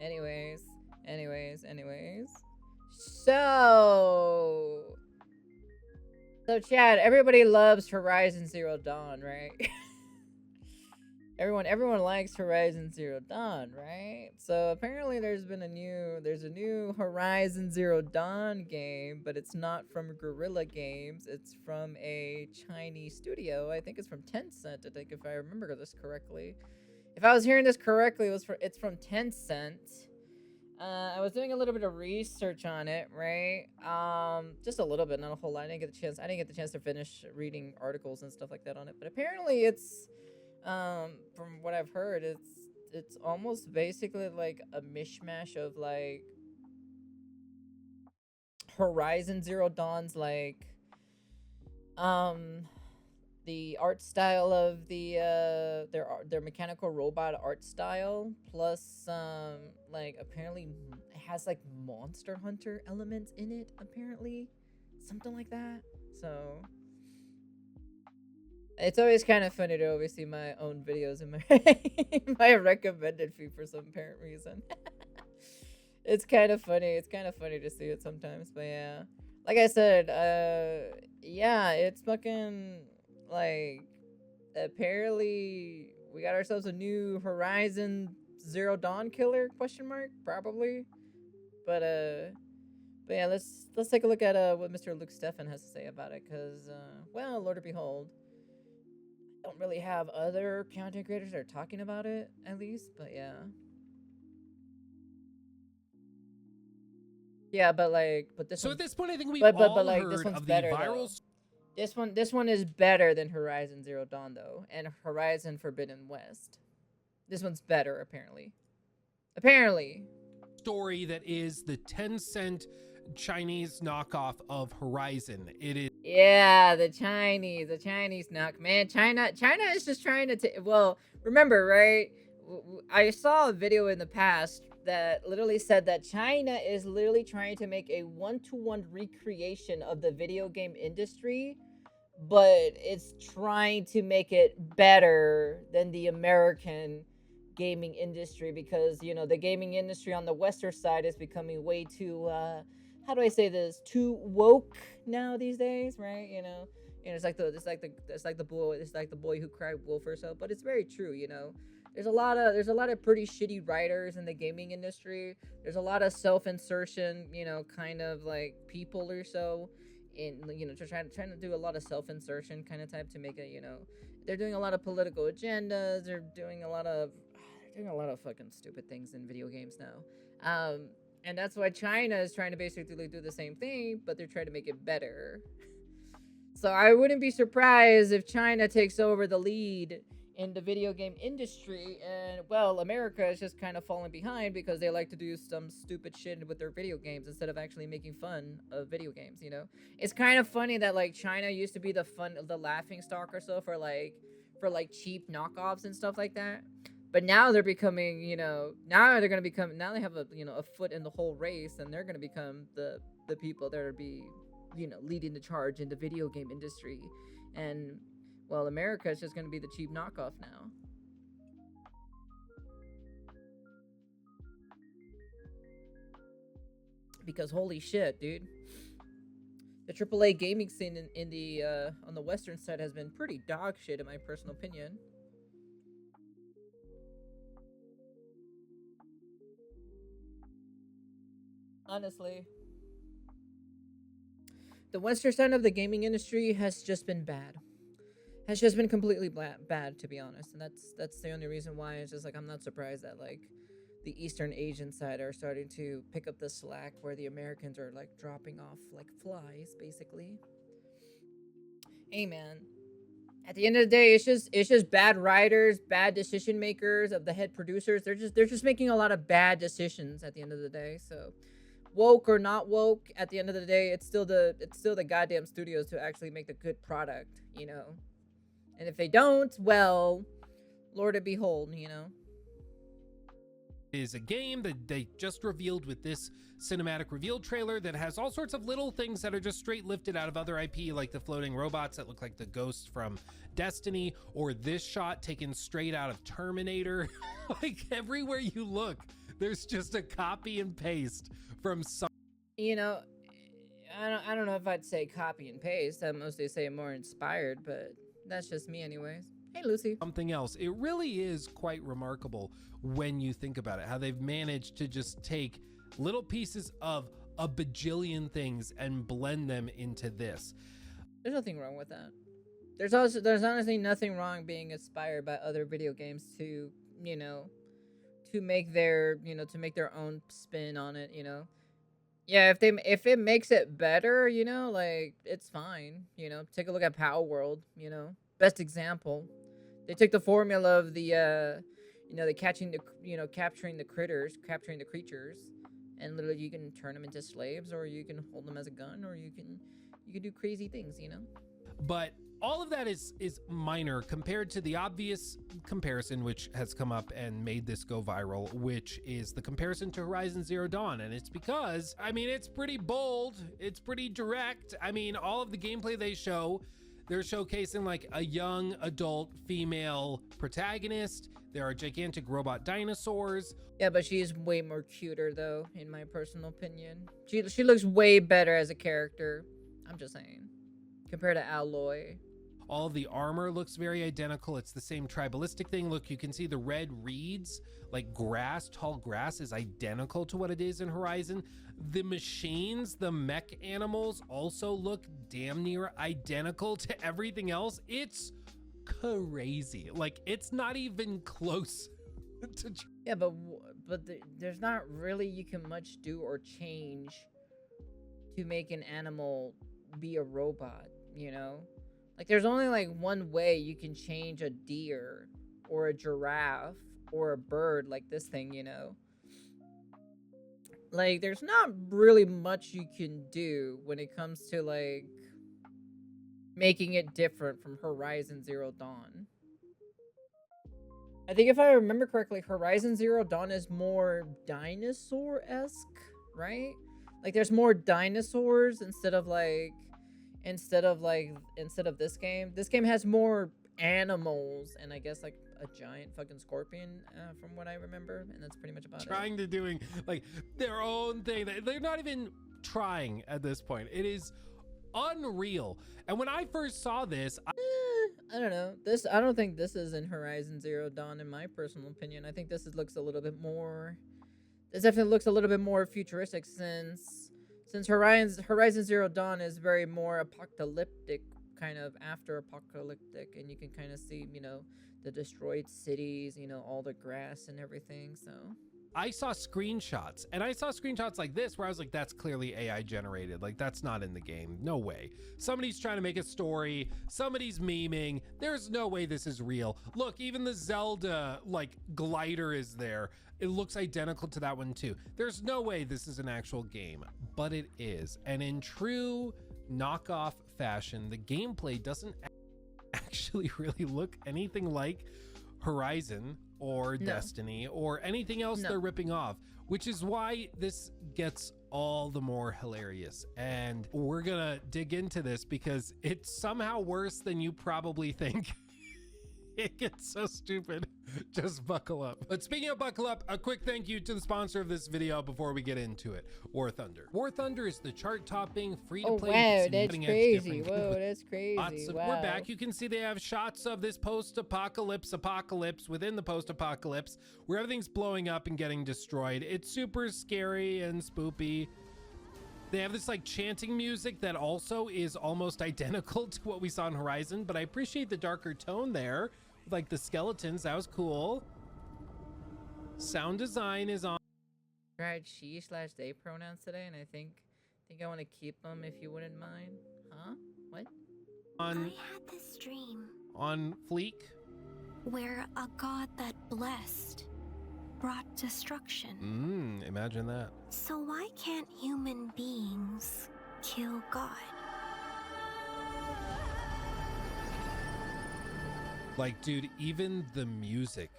Anyways. So, Chad, everybody loves Horizon Zero Dawn, right? everyone likes Horizon Zero Dawn, right? So apparently there's a new Horizon Zero Dawn game, but it's not from Guerrilla Games. It's from a Chinese studio. I think it's from Tencent, I think, if I remember this correctly. If I was hearing this correctly, it's from Tencent. I was doing a little bit of research on it, right? Just a little bit, not a whole lot. I didn't get the chance to finish reading articles and stuff like that on it. But apparently, it's from what I've heard, it's almost basically like a mishmash of like Horizon Zero Dawn's like um the art style of the their mechanical robot art style, plus like apparently it has like Monster Hunter elements in it, apparently, something like that. So it's always kind of funny to always see my own videos in my my recommended feed for some apparent reason. It's kind of funny. It's kind of funny to see it sometimes, but yeah. Like I said, yeah, it's fucking like apparently we got ourselves a new Horizon Zero Dawn killer question mark probably. But yeah, let's take a look at what Mr. Luke Stefan has to say about it, cuz well, Lord of Behold, I don't really have other content creators that are talking about it at least, but yeah. Yeah, but this So one, at this point, I think we've but all like this heard one's of the better viral. though. This one is better than Horizon Zero Dawn though, and Horizon Forbidden West. This one's better apparently. Apparently. Story that is the Tencent Chinese knockoff of Horizon. It is. Yeah, the Chinese knock, man. China is just trying to well, remember, right? I saw a video in the past that literally said that China is literally trying to make a one-to-one recreation of the video game industry, but it's trying to make it better than the American gaming industry, because the gaming industry on the western side is becoming way too how do I say this, too woke now these days, right? It's like the boy who cried wolf or so, but it's very true. There's a lot of pretty shitty writers in the gaming industry. There's a lot of self-insertion, kind of like people or so, in trying to do a lot of self-insertion kind of type to make it, they're doing a lot of political agendas. They're doing a lot of fucking stupid things in video games now. And that's why China is trying to basically do the same thing, but they're trying to make it better. So I wouldn't be surprised if China takes over the lead in the video game industry, and well, America is just kind of falling behind because they like to do some stupid shit with their video games instead of actually making fun of video games. It's kind of funny that like China used to be the laughing stock or so for cheap knockoffs and stuff like that. But now they're becoming, now they're gonna become, now they have a foot in the whole race, and they're gonna become the people that are leading the charge in the video game industry. And well, America is just gonna be the cheap knockoff now. Because holy shit, dude, the AAA gaming scene in the on the western side has been pretty dog shit in my personal opinion. Honestly, the western side of the gaming industry has just been bad. Has just been completely bad, to be honest, and that's the only reason why it's just like I'm not surprised that like the Eastern Asian side are starting to pick up the slack where the Americans are like dropping off like flies, basically. Hey man, at the end of the day, it's just bad writers, bad decision makers of the head producers. They're just making a lot of bad decisions at the end of the day. So woke or not woke, at the end of the day, it's still the goddamn studios to actually make the good product. And if they don't, well, Lord of Behold. Is a game that they just revealed with this cinematic reveal trailer that has all sorts of little things that are just straight lifted out of other IP, like the floating robots that look like the ghosts from Destiny, or this shot taken straight out of Terminator. Like everywhere you look, There's just a copy and paste from some. You know, I don't know if I'd say copy and paste. I mostly say more inspired, but that's just me anyways. Hey, Lucy. Something else. It really is quite remarkable when you think about it, how they've managed to just take little pieces of a bajillion things and blend them into this. There's nothing wrong with that. There's honestly nothing wrong being inspired by other video games to, you know, to make their, you know, to make their own spin on it, you know. Yeah, if it makes it better, you know, like it's fine, you know. Take a look at Power World, you know. Best example. They took the formula of the you know, capturing the critters, capturing the creatures, and literally you can turn them into slaves, or you can hold them as a gun, or you can do crazy things, you know. But all of that is minor compared to the obvious comparison which has come up and made this go viral, which is the comparison to Horizon Zero Dawn. And it's because, I mean, it's pretty bold, it's pretty direct. I mean, all of the gameplay they show, they're showcasing like a young adult female protagonist. There are gigantic robot dinosaurs. Yeah, but she's way more cuter though, in my personal opinion. She looks way better as a character. I'm just saying, compared to Alloy. All of the armor looks very identical. It's the same tribalistic thing. Look, you can see the red reeds, like grass, tall grass is identical to what it is in Horizon. The machines, the mech animals also look damn near identical to everything else. It's crazy. Like, it's not even close to... Yeah, but there's not really you can much do or change to make an animal be a robot, you know? Like, there's only like one way you can change a deer or a giraffe or a bird like this thing, you know? Like, there's not really much you can do when it comes to like making it different from Horizon Zero Dawn. I think if I remember correctly, Horizon Zero Dawn is more dinosaur-esque, right? Like, there's more dinosaurs instead of this game. This game has more animals and I guess like a giant fucking scorpion, from what I remember, and that's pretty much about trying it. to doing like their own thing. They're not even trying at this point. It is unreal. And when I first saw this, I don't know. I don't think this is in Horizon Zero Dawn, in my personal opinion. I think this looks a little bit more. This definitely looks a little bit more futuristic since Horizon Zero Dawn is very more apocalyptic, kind of after apocalyptic, and you can kind of see, you know, the destroyed cities, you know, all the grass and everything. So I saw screenshots, and I saw screenshots like this where I was like, that's clearly AI generated. Like, that's not in the game. No way. Somebody's trying to make a story. Somebody's memeing. There's no way this is real. Look, even the Zelda, like, glider is there. It looks identical to that one too. There's no way this is an actual game, but it is. And in true knockoff fashion, the gameplay doesn't actually really look anything like Horizon or Destiny or anything else they're ripping off, which is why this gets all the more hilarious. And we're gonna dig into this because it's somehow worse than you probably think. It gets so stupid. Just buckle up. But speaking of buckle up, a quick thank you to the sponsor of this video before we get into it, War Thunder. War Thunder is the chart-topping, free-to-play. Oh wow, that's crazy. Whoa, that's crazy. Wow. We're back. You can see they have shots of this post-apocalypse within the post-apocalypse where everything's blowing up and getting destroyed. It's super scary and spoopy. They have this like chanting music that also is almost identical to what we saw in Horizon, but I appreciate the darker tone there with like the skeletons. That was cool. Sound design is on. Tried she/they pronouns today, and I think I want to keep them if you wouldn't mind. Huh? What? I had this dream On fleek. where a god that blessed brought destruction. Imagine that. So why can't human beings kill God? Like, dude, even the music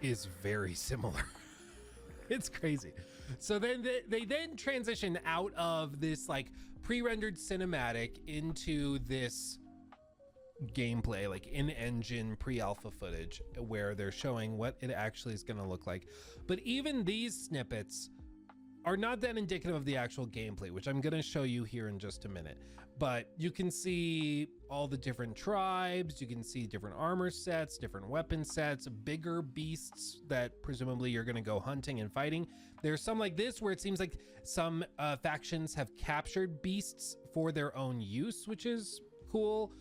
is very similar. It's crazy. So then they then transition out of this like pre-rendered cinematic into this gameplay, like in-engine pre-alpha footage where they're showing what it actually is going to look like. But even these snippets are not that indicative of the actual gameplay, which I'm going to show you here in just a minute. But you can see all the different tribes, you can see different armor sets, different weapon sets, bigger beasts that presumably you're going to go hunting and fighting. There's some like this where it seems like some factions have captured beasts for their own use, which is cool.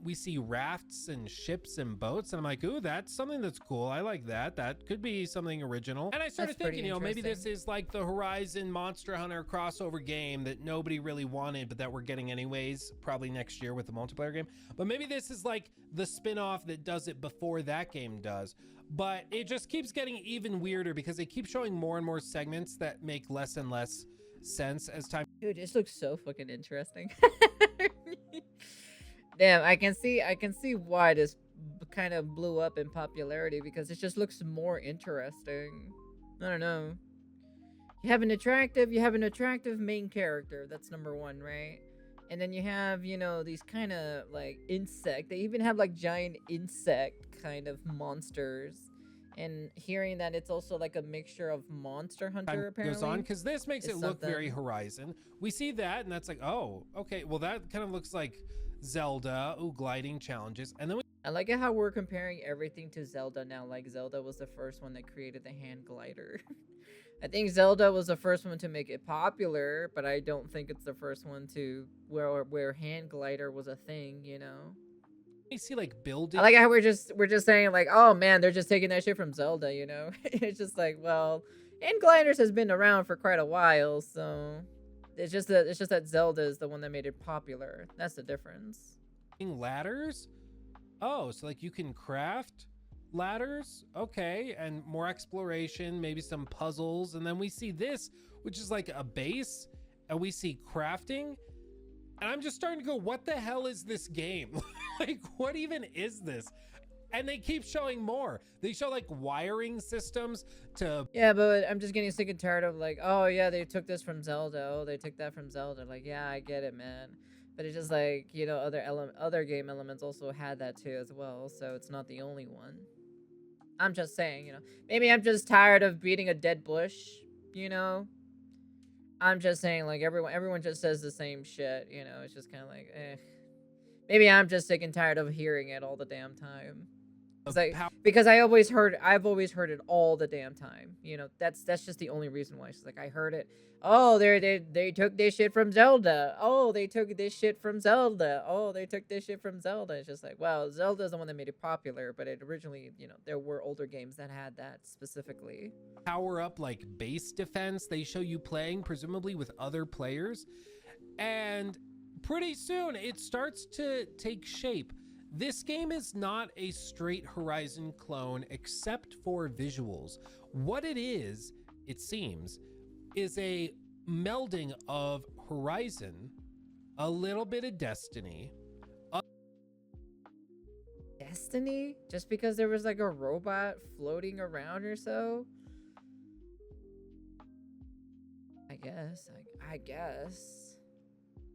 We see rafts and ships and boats, and I'm like, ooh, that's something that's cool. I like that. That could be something original. And I started thinking, you know, maybe this is like the Horizon Monster Hunter crossover game that nobody really wanted, but that we're getting anyways, probably next year with the multiplayer game. But maybe this is like the spin-off that does it before that game does. But it just keeps getting even weirder because they keep showing more and more segments that make less and less sense as time. Dude, this looks so fucking interesting. Damn, I can see why this kind of blew up in popularity, because it just looks more interesting. I don't know. You have an attractive main character. That's number one, right? And then you have, you know, these kind of like insect. They even have like giant insect kind of monsters. And hearing that it's also like a mixture of Monster Hunter, apparently. Goes on, because this makes it look very Horizon. We see that, and that's like, oh, okay. Well, that kind of looks like Zelda. Ooh, gliding challenges. And then I like it how we're comparing everything to Zelda now. Like, Zelda was the first one that created the hand glider. I think Zelda was the first one to make it popular, but I don't think it's the first one to where hand glider was a thing, you know? you see like building. I like how we're just saying like, oh man, they're just taking that shit from Zelda, you know? It's just like, well, hand gliders has been around for quite a while, so it's just that Zelda is the one that made it popular. That's the difference. Ladders? Oh, so like you can craft ladders? Okay, and more exploration, maybe some puzzles, and then we see this, which is like a base, and we see crafting. And I'm just starting to go, what the hell is this game? Like, what even is this? And they keep showing more. They show like wiring systems to... Yeah, but I'm just getting sick and tired of like, oh yeah, they took this from Zelda. Oh, they took that from Zelda. Like, yeah, I get it, man. But it's just like, you know, other game elements also had that too as well. So it's not the only one. I'm just saying, you know, maybe I'm just tired of beating a dead bush, you know? I'm just saying, like, everyone just says the same shit, you know? It's just kind of like, eh. Maybe I'm just sick and tired of hearing it all the damn time. It's like, because I've always heard it all the damn time. You know, that's just the only reason why. It's like, I heard it. Oh, they took this shit from Zelda. Oh, they took this shit from Zelda. Oh, they took this shit from Zelda. It's just like, well, Zelda's the one that made it popular, but it originally, you know, there were older games that had that specifically. Power up like base defense. They show you playing, presumably with other players. And pretty soon it starts to take shape. This game is not a straight Horizon clone except for visuals. What it is, it seems, is a melding of Horizon, a little bit of Destiny. Destiny? Just because there was like a robot floating around or so? I guess.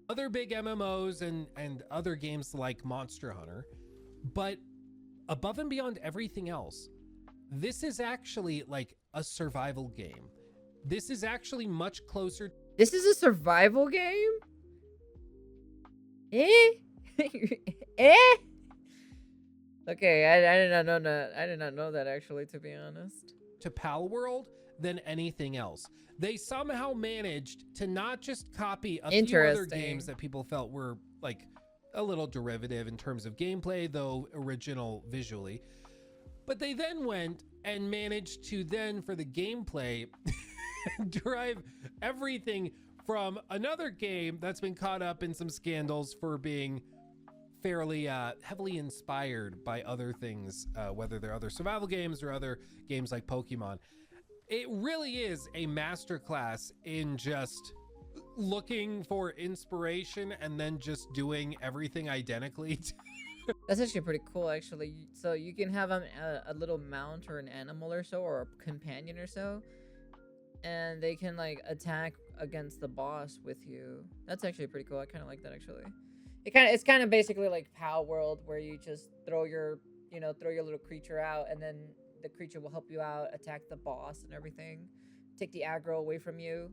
Other big MMOs and other games like Monster Hunter, but above and beyond everything else, this is actually like a survival game. This is actually much closer. This is a survival game? Eh? Eh? Okay, I did not know that. I did not know that, actually, to be honest. To Pal World than anything else. They somehow managed to not just copy a few other games that people felt were like a little derivative in terms of gameplay, though original visually, but they then went and managed to then, for the gameplay, derive everything from another game that's been caught up in some scandals for being fairly heavily inspired by other things, whether they're other survival games or other games like Pokemon. It really is a masterclass in just looking for inspiration and then just doing everything identically. That's actually pretty cool, actually. So you can have a little mount or an animal or so, or a companion or so, and they can like attack against the boss with you. That's actually pretty cool. I kind of like that, actually. it's kind of basically like Power World, where you just throw your throw your little creature out, and then the creature will help you out, attack the boss and everything, take the aggro away from you.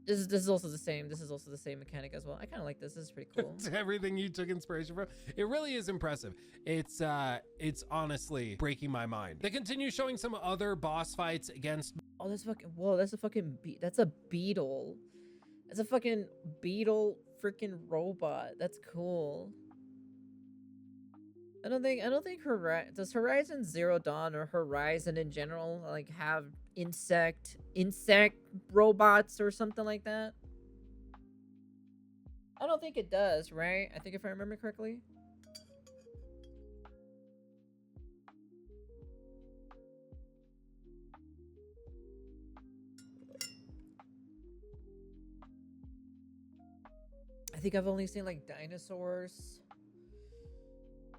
This is also the same. This is also the same mechanic as well. I kind of like this. This is pretty cool. It's everything you took inspiration from. It really is impressive. It's honestly breaking my mind. They continue showing some other boss fights against. Oh, that's fucking whoa! That's a fucking that's a beetle. That's a fucking beetle freaking robot. That's cool. I don't think does Horizon Zero Dawn or Horizon in general like have insect robots or something like that? I don't think it does, right? I think if I remember correctly. I think I've only seen like dinosaurs,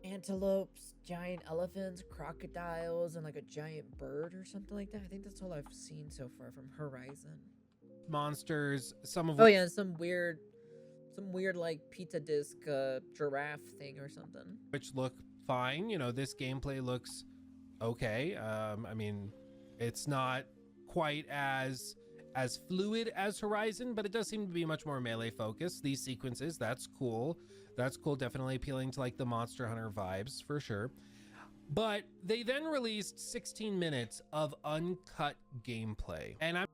antelopes, giant elephants, crocodiles, and like a giant bird or something like that. I think that's all I've seen so far from Horizon. Monsters, some of Oh yeah, some weird like pizza disc giraffe thing or something. which look fine. You know, this gameplay looks okay. I mean, it's not quite as fluid as Horizon, but it does seem to be much more melee focused. These sequences, that's cool. That's cool. Definitely appealing to like the Monster Hunter vibes for sure. But they then released 16 minutes of uncut gameplay. And I'm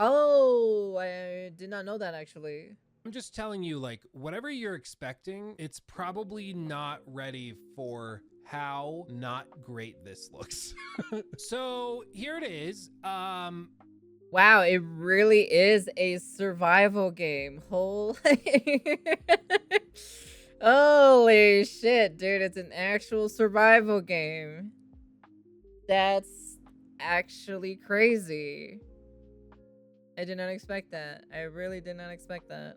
I did not know that actually. just telling you, like, whatever you're expecting, it's probably not ready for how not great this looks. So here it is. Wow, it really is a survival game. Holy shit, dude, it's an actual survival game. That's actually crazy. I did not expect that. I really did not expect that.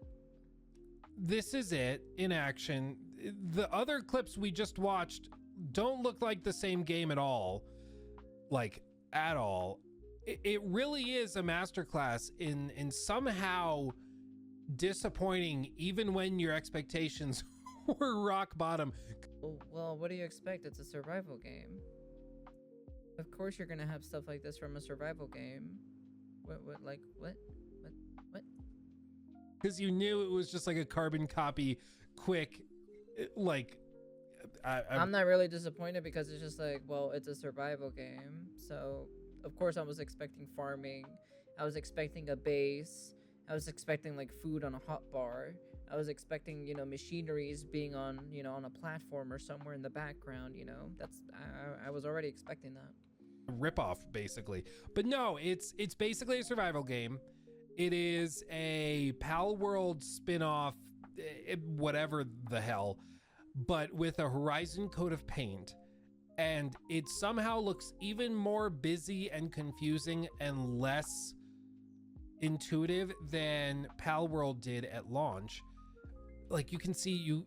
This is it in action. The other clips we just watched don't look like the same game at all. Like, at all. It really is a masterclass in somehow disappointing even when your expectations were rock bottom. Well, what do you expect? It's a survival game. Of course you're gonna have stuff like this from a survival game. What? Because you knew it was just like a carbon copy, quick, like... I'm not really disappointed because it's just like, well, it's a survival game. So, of course I was expecting farming. I was expecting a base. I was expecting like food on a hot bar. I was expecting, machineries being on, on a platform or somewhere in the background, That's I was already expecting that. Ripoff, basically. But no, it's basically a survival game. It is a Pal World spin-off, whatever the hell, but with a Horizon coat of paint. And it somehow looks even more busy and confusing and less intuitive than Pal World did at launch. Like, you can see you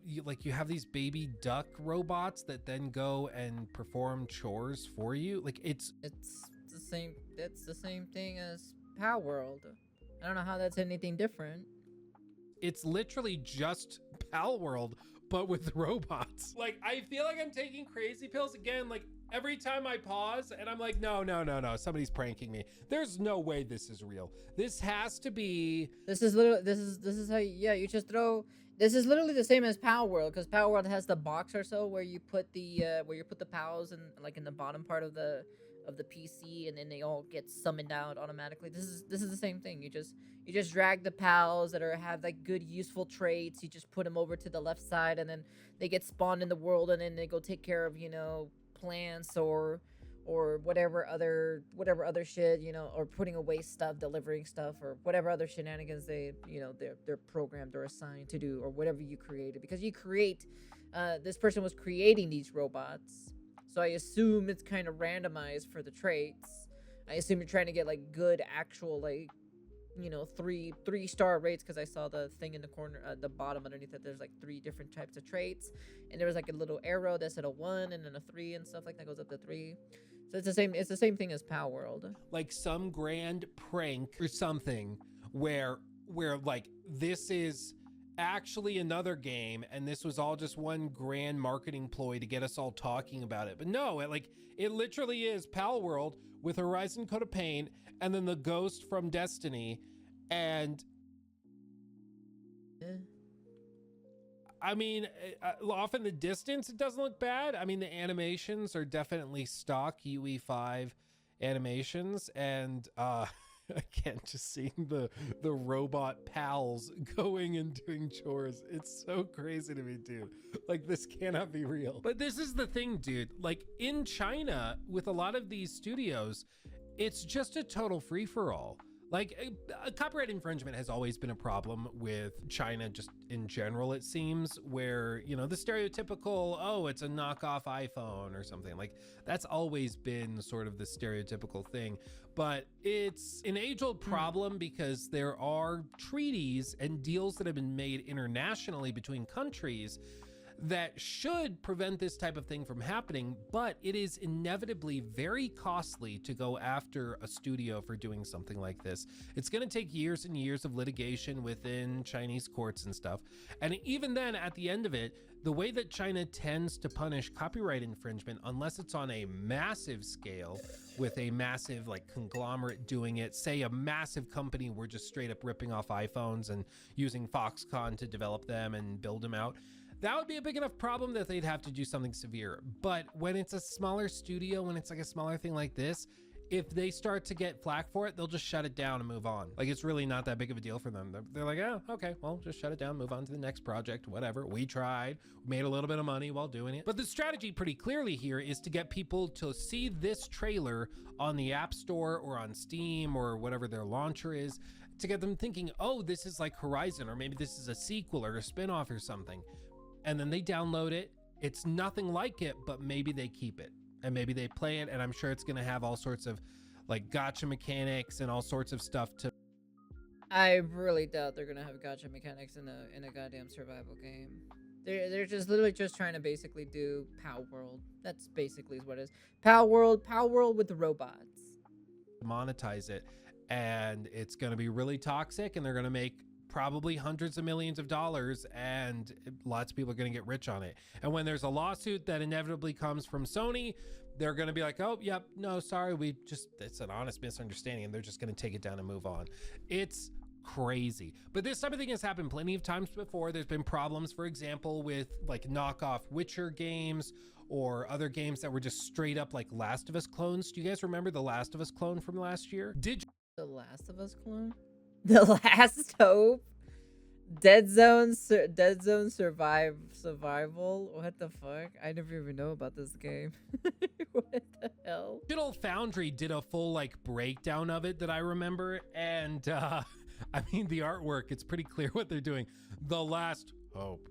have these baby duck robots that then go and perform chores for you. Like, it's the same thing as Power World. I don't know how that's anything different. It's literally just Pal World, but with robots. Like, I feel like I'm taking crazy pills again. Like, every time I pause and I'm like, no, somebody's pranking me. There's no way this is real. This has to be. This is how, you just throw. This is literally the same as Power World, because Power World has the box or so where you put the pals in the bottom part of the PC, and then they all get summoned out automatically. This is the same thing. You just drag the pals that have like good useful traits. You just put them over to the left side, and then they get spawned in the world, and then they go take care of plants or whatever other shit, or putting away stuff, delivering stuff, or whatever other shenanigans they're programmed or assigned to do, or whatever you created, because you create this person was creating these robots, so I assume it's kind of randomized for the traits. I assume you're trying to get like good actual like 3-star rates, because I saw the thing in the corner at the bottom underneath that there's like 3 different types of traits, and there was like a little arrow that said a 1 and then a 3 and stuff like that goes up to 3. So it's the same thing as Power World. Like some grand prank or something where like this is actually another game, and this was all just one grand marketing ploy to get us all talking about it. But no, it literally is Pal World with Horizon Code of Pain and then the ghost from Destiny. And I mean, off in the distance, it doesn't look bad. I mean, the animations are definitely stock UE5 animations, and again, just seeing the robot pals going and doing chores, it's so crazy to me, dude. Like, this cannot be real. But this is the thing, dude. Like, in China, with a lot of these studios, it's just a total free-for-all. Like, copyright infringement has always been a problem with China, just in general, it seems, where, you know, the stereotypical, oh, it's a knockoff iPhone or something. Like, that's always been sort of the stereotypical thing. But it's an age-old problem because there are treaties and deals that have been made internationally between countries that should prevent this type of thing from happening, but it is inevitably very costly to go after a studio for doing something like this. It's going to take years and years of litigation within Chinese courts and stuff. And even then, at the end of it, the way that China tends to punish copyright infringement, unless it's on a massive scale with a massive like conglomerate doing it, say a massive company were just straight up ripping off iPhones and using Foxconn to develop them and build them out, that would be a big enough problem that they'd have to do something severe. But when it's a smaller studio, when it's like a smaller thing like this, if they start to get flack for it, they'll just shut it down and move on. Like, it's really not that big of a deal for them. They're like, oh, okay, well, just shut it down, move on to the next project, whatever. We tried, made a little bit of money while doing it. But the strategy pretty clearly here is to get people to see this trailer on the App Store or on Steam or whatever their launcher is, to get them thinking, oh, this is like Horizon, or maybe this is a sequel or a spinoff or something. And then they download it. It's nothing like it, but maybe they keep it and maybe they play it. And I'm sure it's going to have all sorts of like gotcha mechanics and all sorts of stuff to. I really doubt they're gonna have gotcha mechanics in a goddamn survival game. They're just literally just trying to basically do Pal World. That's basically what it is. Pal World with the robots. Monetize it, and it's going to be really toxic, and they're going to make probably hundreds of millions of dollars, and lots of people are going to get rich on it. And when there's a lawsuit that inevitably comes from Sony, they're going to be like, oh, yep, no, sorry, it's an honest misunderstanding, and they're just going to take it down and move on. It's crazy. But this type of thing has happened plenty of times before. There's been problems, for example, with like knockoff Witcher games or other games that were just straight up like Last of Us clones. Do you guys remember the Last of Us clone from last year? The Last of Us clone? The Last Hope? Dead Zone Survival? What the fuck? I never even know about this game. What the hell? Digital Foundry did a full like breakdown of it that I remember, and I mean, the artwork, it's pretty clear what they're doing. The Last Hope.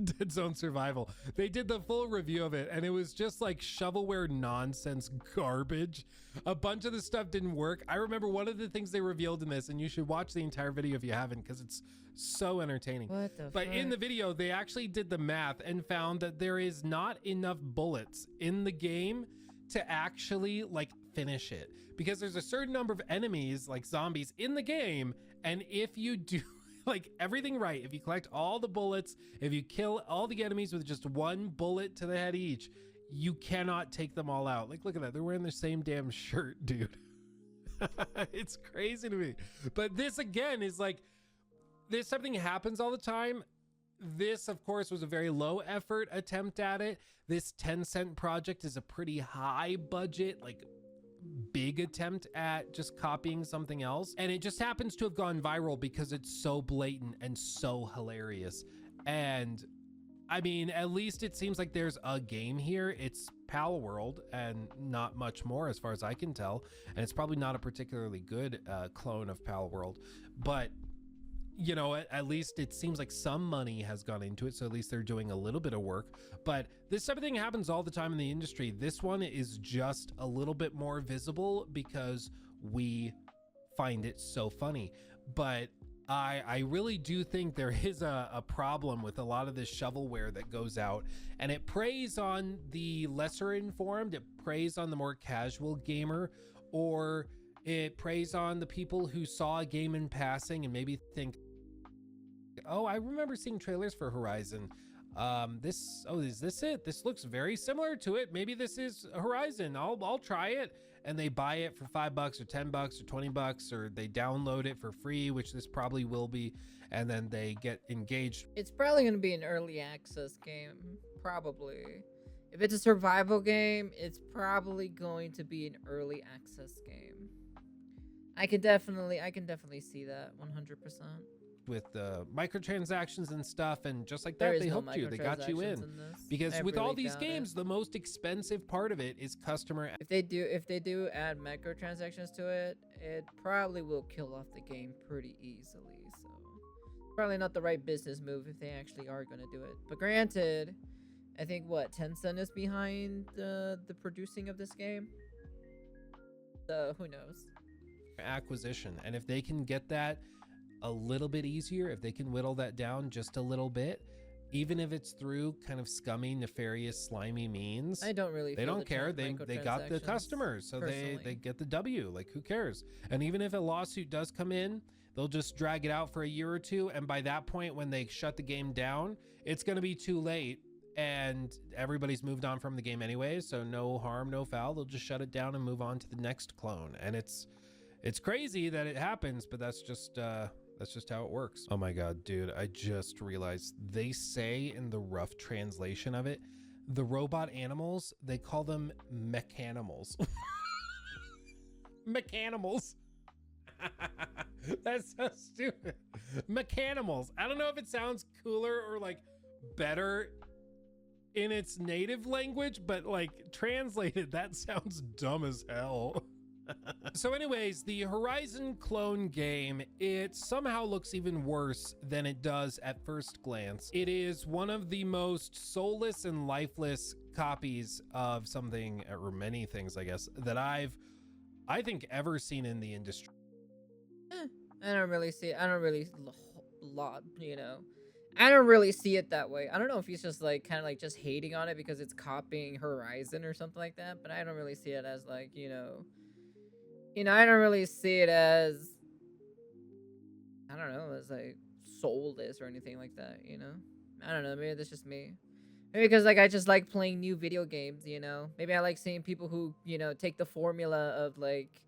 Dead Zone Survival. They did the full review of it, and it was just like shovelware nonsense garbage. A bunch of the stuff didn't work. I remember one of the things they revealed in this, and you should watch the entire video if you haven't, because it's so entertaining. What the But fuck? in the video, they actually did the math and found that there is not enough bullets in the game to actually like finish it, because there's a certain number of enemies like zombies in the game, and if you do like everything right, if you collect all the bullets, if you kill all the enemies with just one bullet to the head each, you cannot take them all out. Like, look at that, they're wearing the same damn shirt, dude. It's crazy to me. But this again is like, there's something happens all the time. This, of course, was a very low effort attempt at it. This 10-cent project is a pretty high budget, like big attempt at just copying something else. And it just happens to have gone viral because it's so blatant and so hilarious. And I mean, at least it seems like there's a game here. It's Pal World and not much more as far as I can tell. And it's probably not a particularly good clone of Pal World, but you know, at least it seems like some money has gone into it, so at least they're doing a little bit of work. But this type of thing happens all the time in the industry. This one is just a little bit more visible because we find it so funny. But I really do think there is a problem with a lot of this shovelware that goes out, and it preys on the lesser informed, it preys on the more casual gamer, or it preys on the people who saw a game in passing and maybe think Oh, I remember seeing trailers for Horizon. Is this it? This looks very similar to it. Maybe this is Horizon. I'll try it. And they buy it for $5 or $10 or $20, or they download it for free, which this probably will be, and then they get engaged. It's probably going to be an early access game, probably. If it's a survival game, it's probably going to be an early access game. I can definitely see that 100%. With microtransactions and stuff, and just like that, they helped you. They got you in. Because with all these games, the most expensive part of it is customer. If they do add microtransactions to it, it probably will kill off the game pretty easily. So probably not the right business move if they actually are going to do it. But granted, I think what Tencent is behind the producing of this game. So who knows? Acquisition, and if they can get that a little bit easier, if they can whittle that down just a little bit, even if it's through kind of scummy, nefarious, slimy means, I don't really. They don't care. They got the customers, so they get the W. Like, who cares? And even if a lawsuit does come in, they'll just drag it out for a year or two, and by that point, when they shut the game down, it's going to be too late, and everybody's moved on from the game anyway. So no harm, no foul. They'll just shut it down and move on to the next clone. And it's crazy that it happens, but that's just how it works. Oh my God, dude, I just realized they say in the rough translation of it, the robot animals, they call them mechanimals. Mechanimals. That's so stupid. Mechanimals. I don't know if it sounds cooler or like better in its native language, but like translated, that sounds dumb as hell. So anyways, the Horizon clone game, it somehow looks even worse than it does at first glance. It is one of the most soulless and lifeless copies of something, or many things, I guess, that I think ever seen in the industry. I don't really see it. I don't really I don't really see it that way. I don't know if he's just like kind of like just hating on it because it's copying Horizon or something like that, but I don't really see it as like, I don't really see it as, I don't know, as like soulless or anything like that, I don't know, maybe that's just me. Maybe because like I just like playing new video games, Maybe I like seeing people who, take the formula of like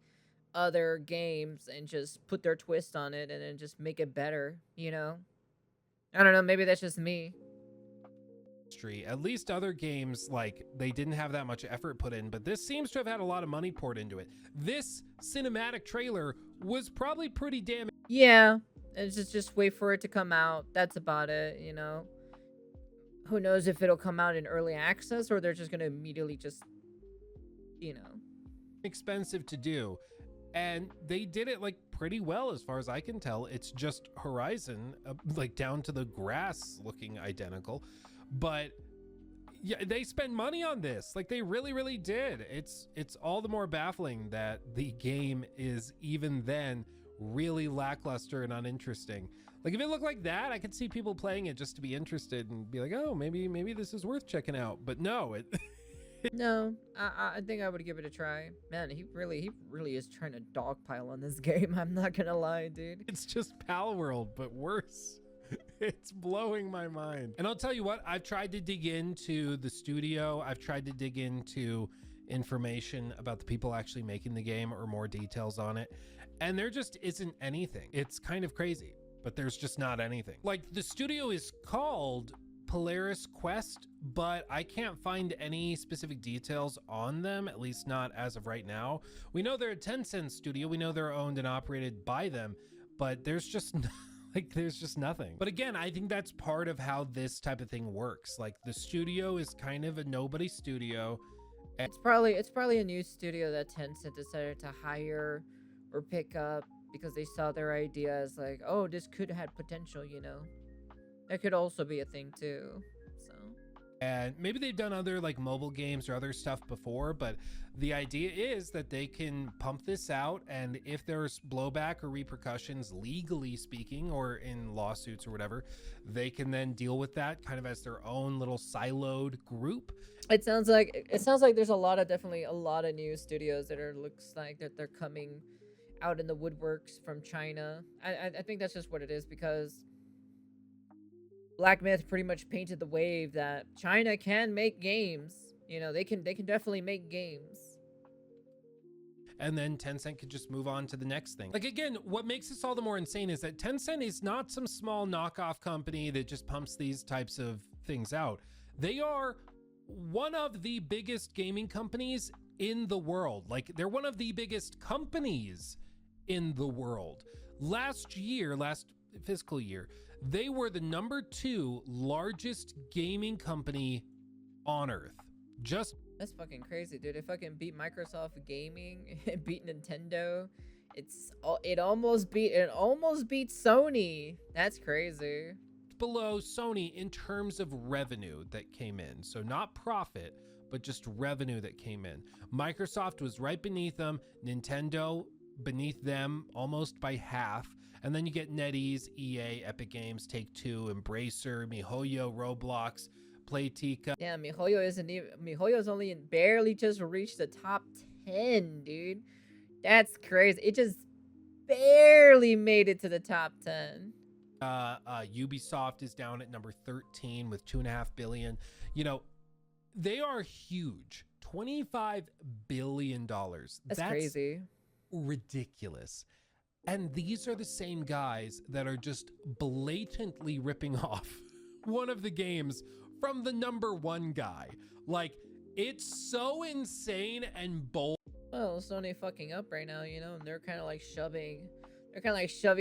other games and just put their twist on it and then just make it better, I don't know, maybe that's just me. At least other games, like, they didn't have that much effort put in, but this seems to have had a lot of money poured into it. This cinematic trailer was probably pretty damn. Yeah, and just wait for it to come out. That's about it, Who knows if it'll come out in early access or they're just gonna immediately just, expensive to do. And they did it like pretty well as far as I can tell. It's just Horizon, like down to the grass looking identical. But yeah, they spend money on this. Like they really did. It's all the more baffling that the game is even then really lackluster and uninteresting. Like if it looked like that, I could see people playing it just to be interested and be like, oh, maybe this is worth checking out. But no, no, I think I would give it a try. Man, he really is trying to dogpile on this game. I'm not gonna lie, dude. It's just Pal World, but worse. It's blowing my mind. And I'll tell you what, I've tried to dig into the studio. I've tried to dig into information about the people actually making the game or more details on it. And there just isn't anything. It's kind of crazy, but there's just not anything. Like the studio is called Polaris Quest, but I can't find any specific details on them, at least not as of right now. We know they're a Tencent studio. We know they're owned and operated by them, but there's just there's just nothing. But again, I think that's part of how this type of thing works. Like the studio is kind of a nobody studio. It's probably a new studio that Tencent decided to hire or pick up because they saw their idea as like, oh, this could have potential, That could also be a thing too. So. And maybe they've done other like mobile games or other stuff before, but the idea is that they can pump this out, and if there's blowback or repercussions, legally speaking, or in lawsuits or whatever, they can then deal with that kind of as their own little siloed group. It sounds like there's definitely a lot of new studios that looks like that they're coming out in the woodworks from China. I think that's just what it is, because Black Myth pretty much painted the wave that China can make games. You know, they can definitely make games. And then Tencent could just move on to the next thing. Like, again, what makes this all the more insane is that Tencent is not some small knockoff company that just pumps these types of things out. They are one of the biggest gaming companies in the world. Like, they're one of the biggest companies in the world. Last fiscal year, they were the #2 largest gaming company on Earth. That's fucking crazy, dude. It fucking beat Microsoft Gaming. It beat Nintendo. It almost beat Sony. That's crazy. Below Sony in terms of revenue that came in. So not profit, but just revenue that came in. Microsoft was right beneath them. Nintendo beneath them almost by half. And then you get NetEase, EA, Epic Games, Take-Two, Embracer, MiHoYo, Roblox, Playtika. Yeah, MiHoYo's only barely just reached the top 10, dude. That's crazy. It just barely made it to the top 10. Ubisoft is down at number 13 with $2.5 billion. You know, they are huge. $25 billion. That's crazy. Ridiculous. And these are the same guys that are just blatantly ripping off one of the games from the #1 guy. Like, it's so insane and bold. Well, Sony fucking up right now, you know, and they're kind of like shoving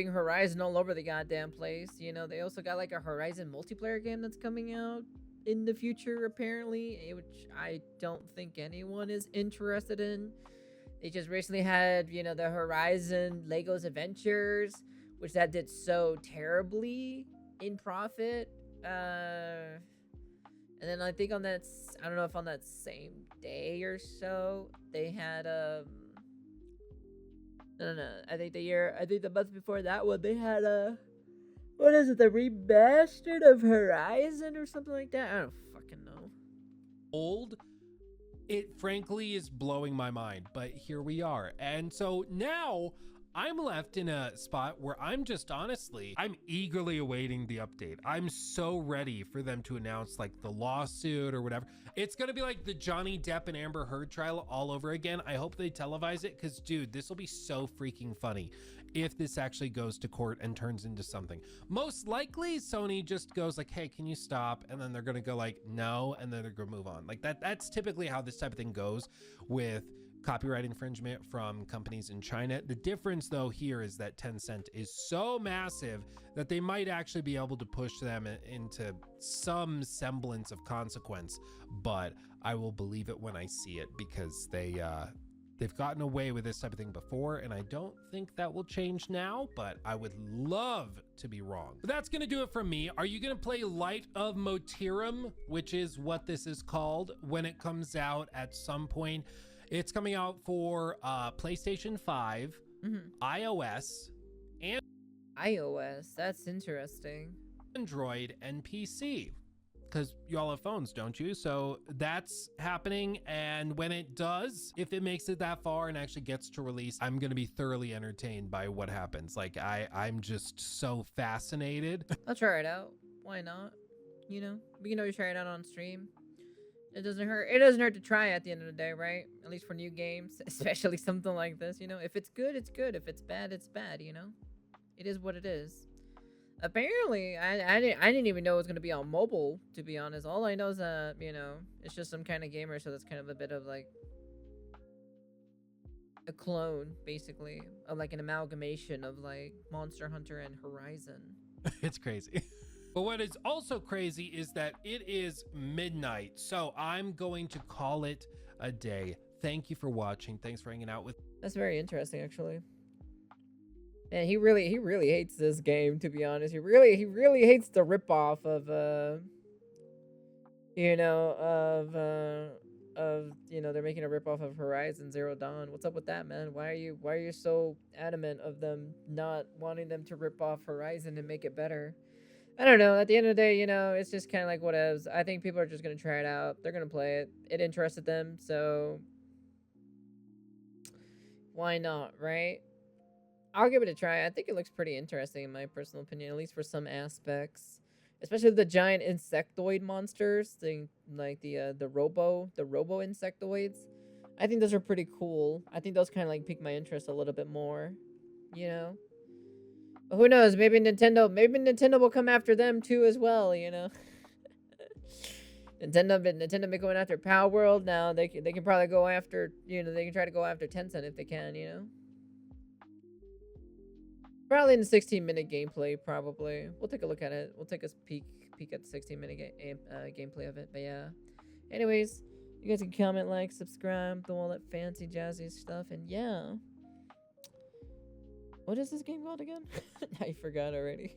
Horizon all over the goddamn place. You know, they also got like a Horizon multiplayer game that's coming out in the future, apparently, which I don't think anyone is interested in. They just recently had, you know, the Horizon Legos Adventures, which that did so terribly in profit. And then I think I don't know if on that same day or so, they had, no, I think the month before that one, they had what is it, the remastered of Horizon or something like that? I don't fucking know. It frankly is blowing my mind, but here we are. And so now I'm left in a spot where I'm eagerly awaiting the update. I'm so ready for them to announce like the lawsuit or whatever. It's going to be like the Johnny Depp and Amber Heard trial all over again. I hope they televise it because, dude, this will be so freaking funny if this actually goes to court and turns into something. Most likely Sony just goes like, hey, can you stop? And then they're going to go like, no. And then they're going to move on. Like that's typically how this type of thing goes with copyright infringement from companies in China. The difference though here is that Tencent is so massive that they might actually be able to push them into some semblance of consequence, but I will believe it when I see it because they've gotten away with this type of thing before, and I don't think that will change now, but I would love to be wrong. But that's gonna do it from me. Are you gonna play Light of Motirum, which is what this is called, when it comes out at some point? It's coming out for PlayStation 5, iOS, and iOS. That's interesting. Android and PC. Because y'all have phones, don't you? So that's happening. And when it does, if it makes it that far and actually gets to release, I'm going to be thoroughly entertained by what happens. Like, I'm just so fascinated. I'll try it out. Why not? You know, we can always try it out on stream. It doesn't hurt. It doesn't hurt to try at the end of the day, right? At least for new games, especially something like this, you know? If it's good, it's good. If it's bad, it's bad, you know? It is what it is. Apparently, I didn't even know it was going to be on mobile, to be honest. All I know is that, you know, it's just some kind of gamer, so that's kind of a bit of, like, a clone, basically, of, like, an amalgamation of, like, Monster Hunter and Horizon. It's crazy. But what is also crazy is that it is midnight, so I'm going to call it a day. Thank you for watching. Thanks for hanging out with. That's very interesting, actually. And he really hates this game, to be honest. He really hates the ripoff of you know, you know, they're making a ripoff of Horizon Zero Dawn. What's up with that, man? Why are you so adamant of them not wanting them to rip off Horizon and make it better? I don't know. At the end of the day, you know, it's just kind of like whatevs. I think people are just gonna try it out. They're gonna play it. It interested them, so why not, right? I'll give it a try. I think it looks pretty interesting in my personal opinion, at least for some aspects. especially the giant insectoid monsters, the robo insectoids. I think those are pretty cool. I think those kind of like pique my interest a little bit more, you know. But who knows? Maybe Nintendo will come after them too as well, you know. Nintendo be going after Power World now. They can probably go after, you know, they can try to go after Tencent if they can, you know. Probably in the 16-minute gameplay, probably. We'll take a look at it. We'll take a peek at the 16-minute gameplay of it. But yeah. Anyways, you guys can comment, like, subscribe, do all that fancy jazzy stuff, and yeah. What is this game called again? I forgot already.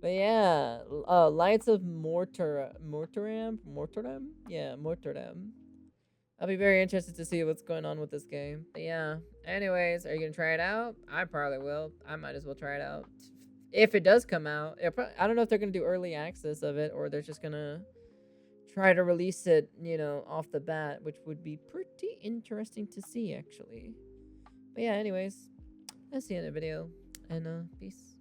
But yeah, Lights of Mortaram? Yeah, Mortaram. I'll be very interested to see what's going on with this game. But yeah, anyways, are you gonna try it out? I probably will. I might as well try it out. If it does come out, I don't know if they're gonna do early access of it or they're just gonna try to release it, you know, off the bat, which would be pretty interesting to see, actually. But yeah, anyways, that's the end of the video, and peace.